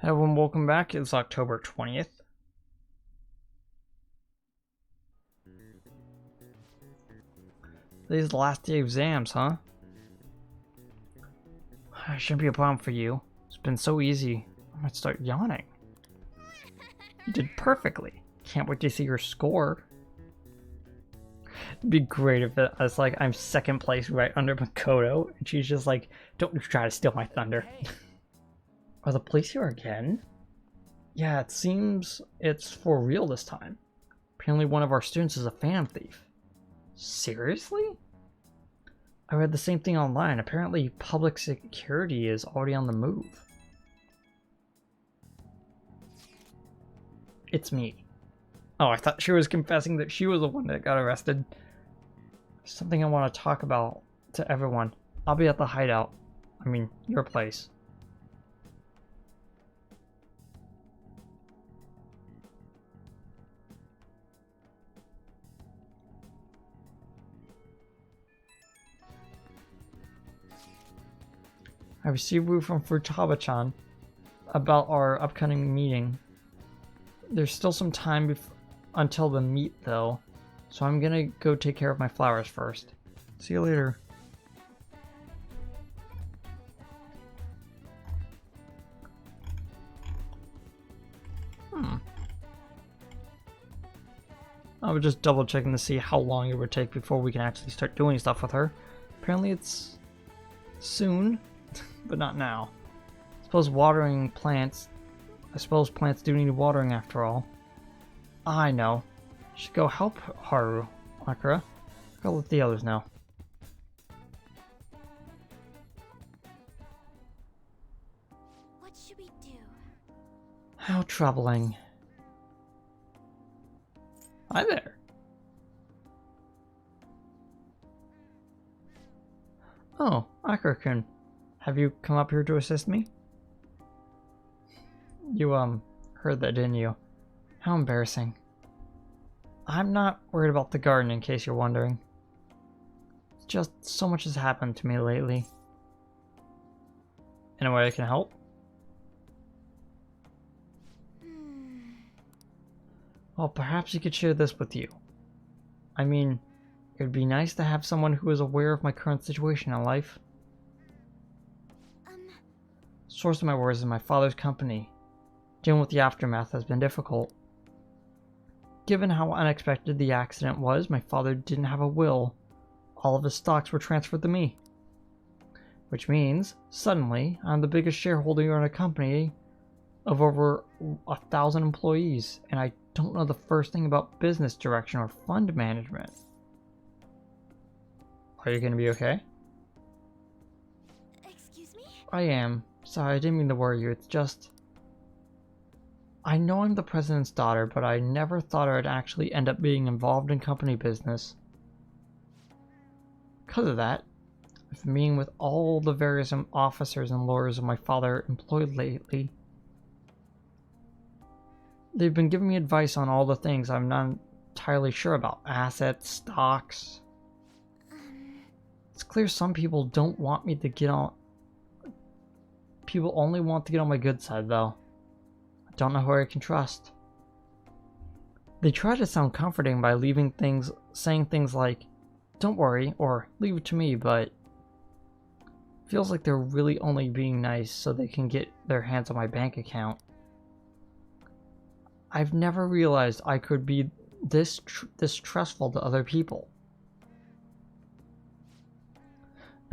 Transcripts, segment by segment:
Everyone, welcome back. It's October 20th. Today's the last day of exams, huh? It shouldn't be a problem for you. It's been so easy. I might start yawning. You did perfectly. Can't wait to see your score. It'd be great if it was like I'm second place right under Makoto, and she's just like, don't try to steal my thunder. Are the police here again? Yeah, it seems it's for real this time. Apparently one of our students is a phantom thief. Seriously? I read the same thing online. Apparently public security is already on the move. It's me. Oh, I thought she was confessing that she was the one that got arrested. Something I want to talk about to everyone. I'll be at the hideout. I mean, your place. I received word from Futaba-chan about our upcoming meeting. There's still some time until the meet, though, so I'm gonna go take care of my flowers first. See you later. I was just double checking to see how long it would take before we can actually start doing stuff with her. Apparently it's soon, but not now. I suppose plants do need watering after all. I know. I should go help Haru, Akira. I'll let the others know. What should we do? How troubling. Hi there. Oh, Akira-kun. Have you come up here to assist me? You, heard that, didn't you? How embarrassing. I'm not worried about the garden, in case you're wondering. It's just so much has happened to me lately. In a way I can help? Well, perhaps you could share this with you. I mean, it would be nice to have someone who is aware of my current situation in life. Source of my worries is my father's company. Dealing with the aftermath has been difficult. Given how unexpected the accident was, my father didn't have a will. All of his stocks were transferred to me. Which means, suddenly, I'm the biggest shareholder in a company of over 1,000 employees, and I don't know the first thing about business direction or fund management. Are you gonna be okay? Excuse me? I am. Sorry, I didn't mean to worry you. It's just... I know I'm the president's daughter, but I never thought I'd actually end up being involved in company business. Because of that, I've been meeting with all the various officers and lawyers of my father employed lately. They've been giving me advice on all the things I'm not entirely sure about. Assets, stocks. It's clear some people don't want me to get on... People only want to get on my good side, though. I don't know who I can trust. They try to sound comforting by saying things like, don't worry, or leave it to me, but... feels like they're really only being nice so they can get their hands on my bank account. I've never realized I could be this distrustful to other people.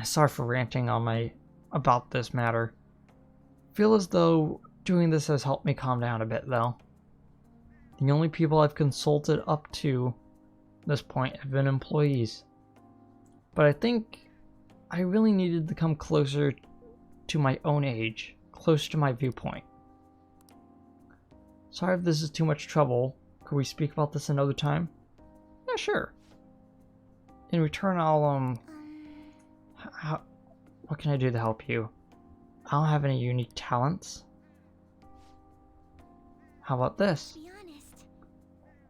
Sorry for ranting on about this matter. Feel as though doing this has helped me calm down a bit, though. The only people I've consulted up to this point have been employees. But I think I really needed to come closer to my own age, closer to my viewpoint. Sorry if this is too much trouble. Could we speak about this another time? Yeah, sure. In return, I'll, what can I do to help you? I don't have any unique talents. How about this? To be honest,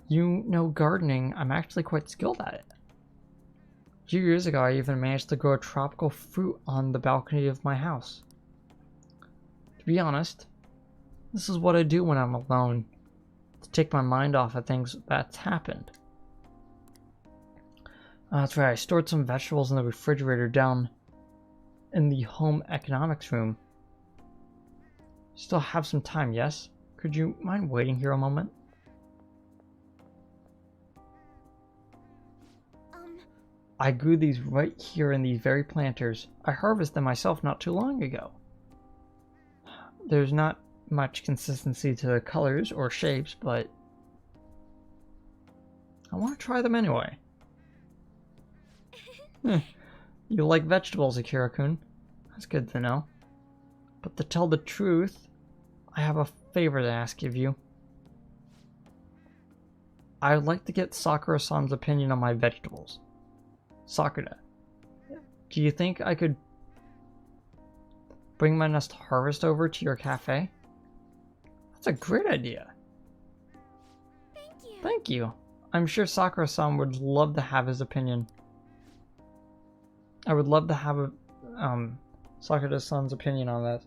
You know gardening, I'm actually quite skilled at it. A few years ago, I even managed to grow a tropical fruit on the balcony of my house. To be honest, This is what I do when I'm alone, to take my mind off of things that's happened. That's right, I stored some vegetables in the refrigerator down in the home economics room. Still have some time, yes? Could you mind waiting here a moment? I grew these right here in these very planters. I harvested them myself not too long ago. There's not much consistency to the colors or shapes, but I want to try them anyway. You like vegetables, Akira-kun. That's good to know. But to tell the truth, I have a favor to ask of you. I would like to get Sakura-san's opinion on my vegetables. Sakura, do you think I could bring my next harvest over to your cafe? That's a great idea. Thank you. Thank you. I'm sure Sakura-san would love to have his opinion. I would love to have Sakura-san's opinion on that.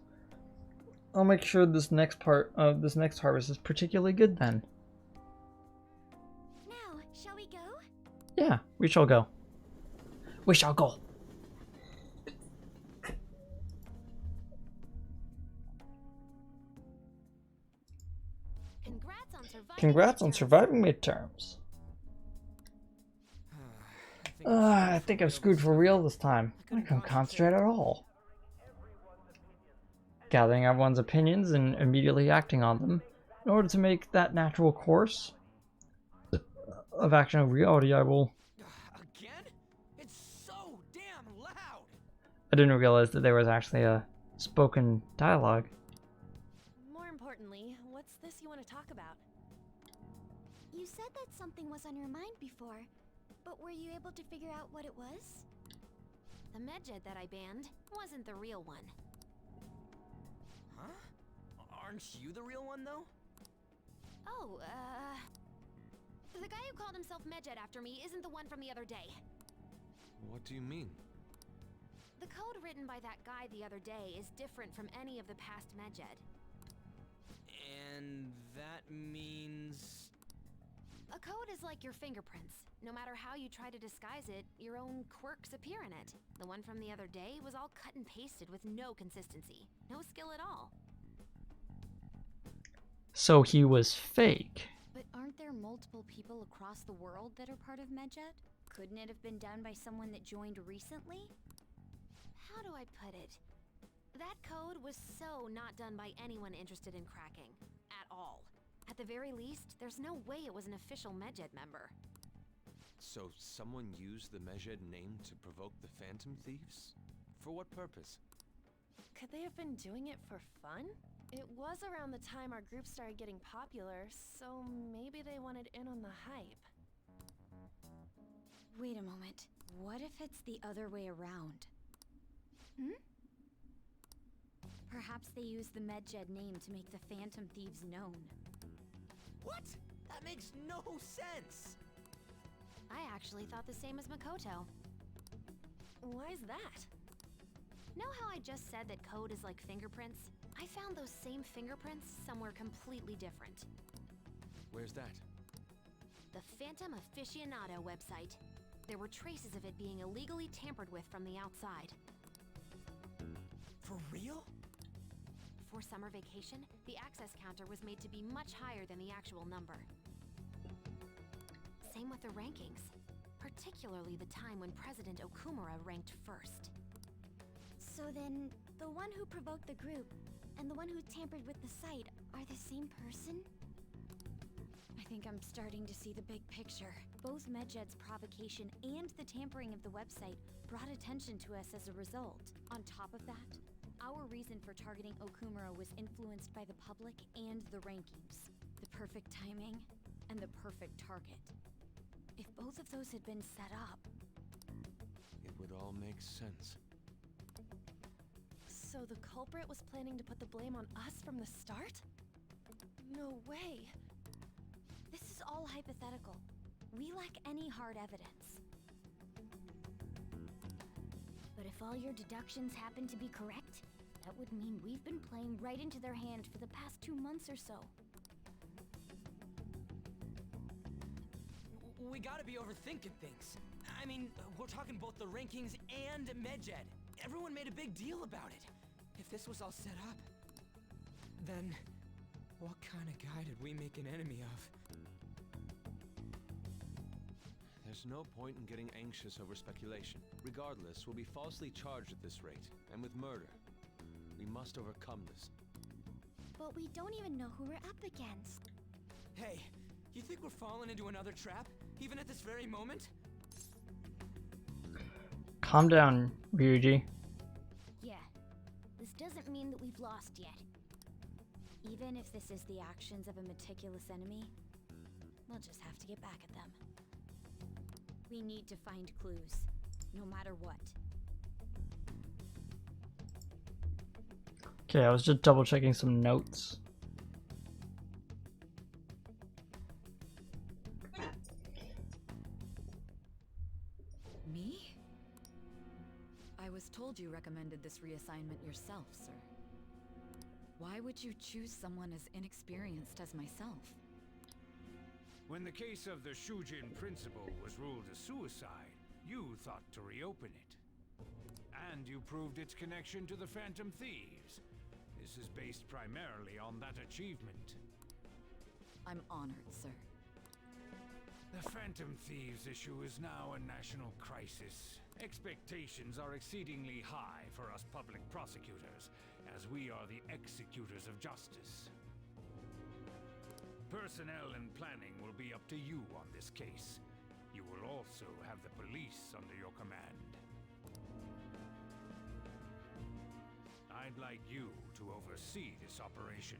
I'll make sure this next harvest is particularly good then. Now, shall we go? Yeah, we shall go. We shall go. Congrats on surviving midterms. I think I'm screwed for real this time. I can't concentrate at all. Gathering everyone's opinions and immediately acting on them in order to make that natural course of action of reality, I will. Again? It's so damn loud. I didn't realize that there was actually a spoken dialogue. More importantly, what's this you want to talk about? You said that something was on your mind before, but were you able to figure out what it was? The Medjed that I banned wasn't the real one. Huh? Aren't you the real one, though? Oh, the guy who called himself Medjed after me isn't the one from the other day. What do you mean? The code written by that guy the other day is different from any of the past Medjed. And that means... A code is like your fingerprints. No matter how you try to disguise it, your own quirks appear in it. The one from the other day was all cut and pasted with no consistency. No skill at all. So he was fake. But aren't there multiple people across the world that are part of Medjed? Couldn't it have been done by someone that joined recently? How do I put it? That code was so not done by anyone interested in cracking. At all. At the very least, there's no way it was an official Medjed member. So someone used the Medjed name to provoke the Phantom Thieves? For what purpose? Could they have been doing it for fun? It was around the time our group started getting popular, so maybe they wanted in on the hype. Wait a moment. What if it's the other way around? Perhaps they used the Medjed name to make the Phantom Thieves known. What? That makes no sense! I actually thought the same as Makoto. Why's that? Know how I just said that code is like fingerprints? I found those same fingerprints somewhere completely different. Where's that? The Phantom Aficionado website. There were traces of it being illegally tampered with from the outside. For real? For summer vacation, the access counter was made to be much higher than the actual number. Same with the rankings, particularly the time when President Okumura ranked first. So then, the one who provoked the group and the one who tampered with the site are the same person? I think I'm starting to see the big picture. Both Medjed's provocation and the tampering of the website brought attention to us as a result. On top of that, our reason for targeting Okumura was influenced by the public and the rankings. The perfect timing and the perfect target. If both of those had been set up... It would all make sense. So the culprit was planning to put the blame on us from the start? No way. This is all hypothetical. We lack any hard evidence. But if all your deductions happen to be correct, That would mean we've been playing right into their hand for the past 2 months or so. We gotta be overthinking things. I mean, we're talking both the rankings and Medjed. Everyone made a big deal about it. If this was all set up, then what kind of guy did we make an enemy of? There's no point in getting anxious over speculation. Regardless, we'll be falsely charged at this rate, and with murder. We must overcome this. But we don't even know who we're up against. Hey, you think we're falling into another trap, even at this very moment? Calm down, Ryuji. Yeah, this doesn't mean that we've lost yet. Even if this is the actions of a meticulous enemy, we'll just have to get back at them. We need to find clues, no matter what. Okay, I was just double checking some notes. Me? I was told you recommended this reassignment yourself, sir. Why would you choose someone as inexperienced as myself? When the case of the Shujin principal was ruled a suicide, you thought to reopen it. And you proved its connection to the Phantom Thieves. This is based primarily on that achievement. I'm honored, sir. The Phantom Thieves issue is now a national crisis. Expectations are exceedingly high for us public prosecutors, as we are the executors of justice. Personnel and planning will be up to you on this case. You will also have the police under your command. I'd like you to oversee this operation.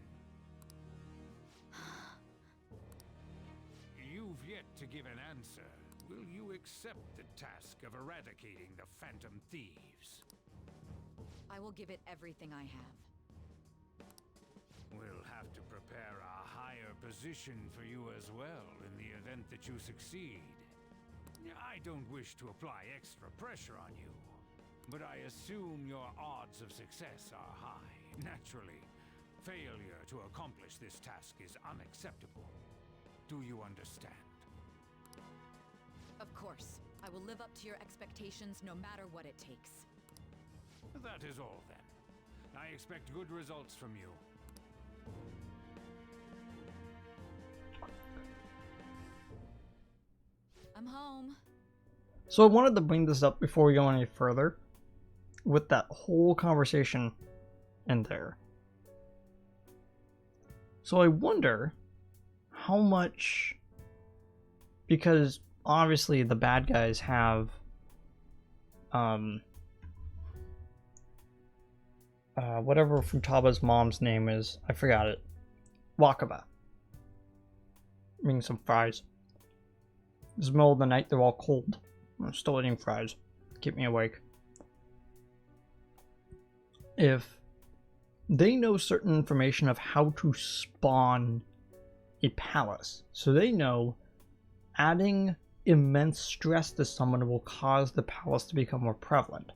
You've yet to give an answer. Will you accept the task of eradicating the Phantom Thieves? I will give it everything I have. We'll have to prepare a higher position for you as well in the event that you succeed. I don't wish to apply extra pressure on you, but I assume your odds of success are high. Naturally, failure to accomplish this task is unacceptable. Do you understand? Of course. I will live up to your expectations no matter what it takes. That is all then. I expect good results from you. I'm home. So I wanted to bring this up before we go any further. With that whole conversation in there. So I wonder how much, because obviously the bad guys have whatever Futaba's mom's name is, I forgot it. Wakaba. Eating some fries. It's the middle of the night, they're all cold. I'm still eating fries. Keep me awake. If they know certain information of how to spawn a palace, so they know adding immense stress to someone will cause the palace to become more prevalent.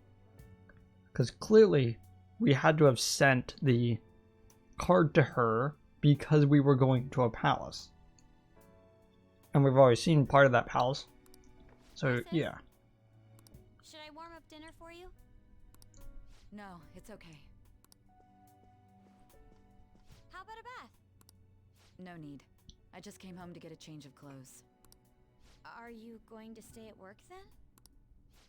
Because clearly, we had to have sent the card to her because we were going to a palace. And we've already seen part of that palace. So, yeah. Should I warm up dinner for you? No, it's okay. How about a bath? No need. I just came home to get a change of clothes. Are you going to stay at work then?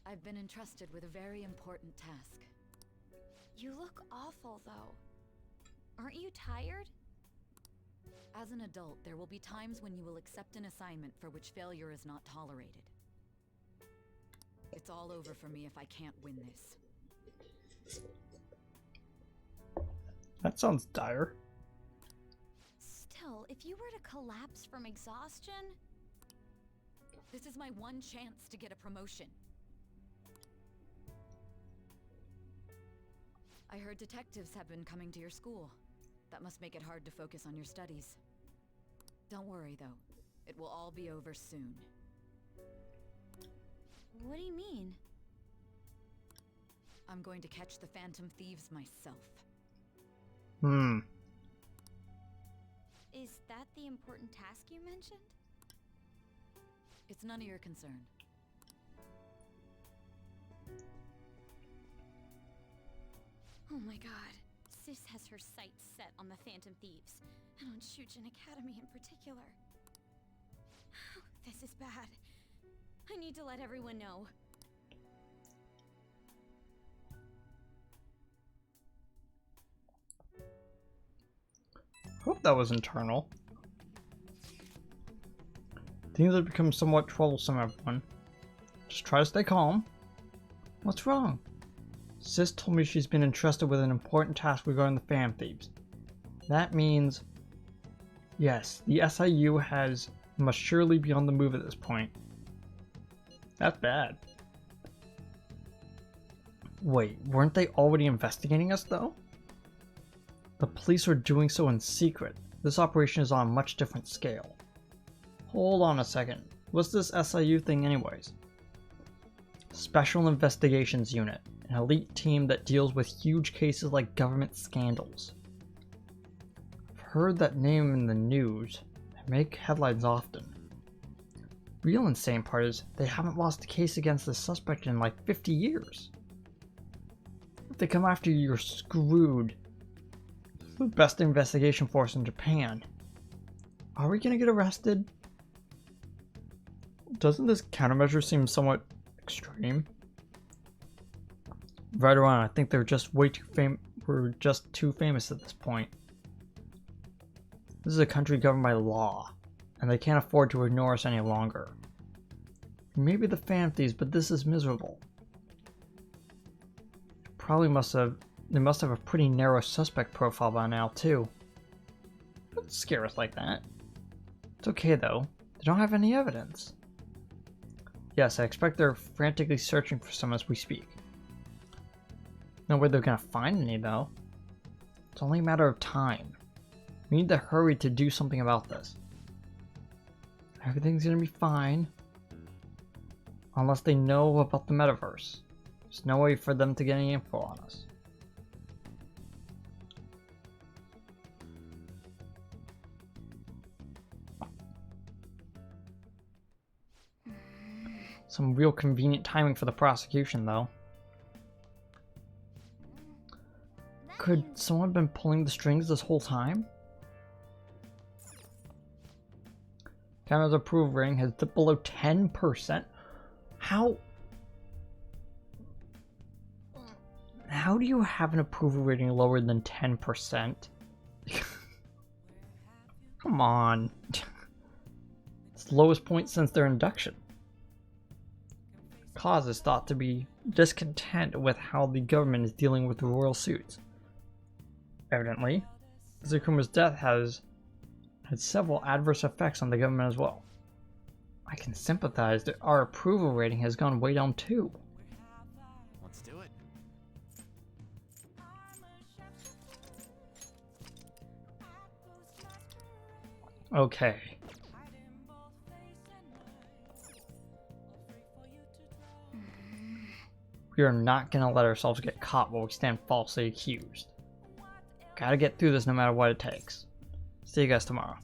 I've been entrusted with a very important task. You look awful though. Aren't you tired? As an adult, there will be times when you will accept an assignment for which failure is not tolerated. It's all over for me if I can't win this. That sounds dire. Still, if you were to collapse from exhaustion... This is my one chance to get a promotion. I heard detectives have been coming to your school. That must make it hard to focus on your studies. Don't worry, though. It will all be over soon. What do you mean? I'm going to catch the Phantom Thieves myself. Is that the important task you mentioned? It's none of your concern. Oh my god. Sis has her sights set on the Phantom Thieves, and on Shujin Academy in particular. This is bad. I need to let everyone know. Hope that was internal. Things have become somewhat troublesome, everyone. Just try to stay calm. What's wrong? Sis told me she's been entrusted with an important task regarding the Phantom Thieves. That means... yes, the SIU must surely be on the move at this point. That's bad. Wait, weren't they already investigating us, though? The police are doing so in secret. This operation is on a much different scale. Hold on a second. What's this SIU thing anyways? Special Investigations Unit. An elite team that deals with huge cases like government scandals. I've heard that name in the news. They make headlines often. Real insane part is they haven't lost a case against the suspect in like 50 years. If they come after you, you're screwed. The best investigation force in Japan. Are we gonna get arrested? Doesn't this countermeasure seem somewhat extreme? Right around, I think they're just we're just too famous at this point. This is a country governed by law, and they can't afford to ignore us any longer. Maybe the Phantom Thieves, but this is miserable. They must have a pretty narrow suspect profile by now, too. Don't scare us like that. It's okay, though. They don't have any evidence. Yes, I expect they're frantically searching for some as we speak. No way they're gonna find any, though. It's only a matter of time. We need to hurry to do something about this. Everything's gonna be fine. Unless they know about the metaverse. There's no way for them to get any info on us. Some real convenient timing for the prosecution, though. Could someone have been pulling the strings this whole time? Canada's approval rating has dipped below 10%. How do you have an approval rating lower than 10%? Come on. It's the lowest point since their induction. Cause is thought to be discontent with how the government is dealing with the royal suits. Evidently, Zakuma's death has had several adverse effects on the government as well. I can sympathize that our approval rating has gone way down too. Let's do it. Okay. We are not gonna let ourselves get caught while we stand falsely accused. Gotta get through this no matter what it takes. See you guys tomorrow.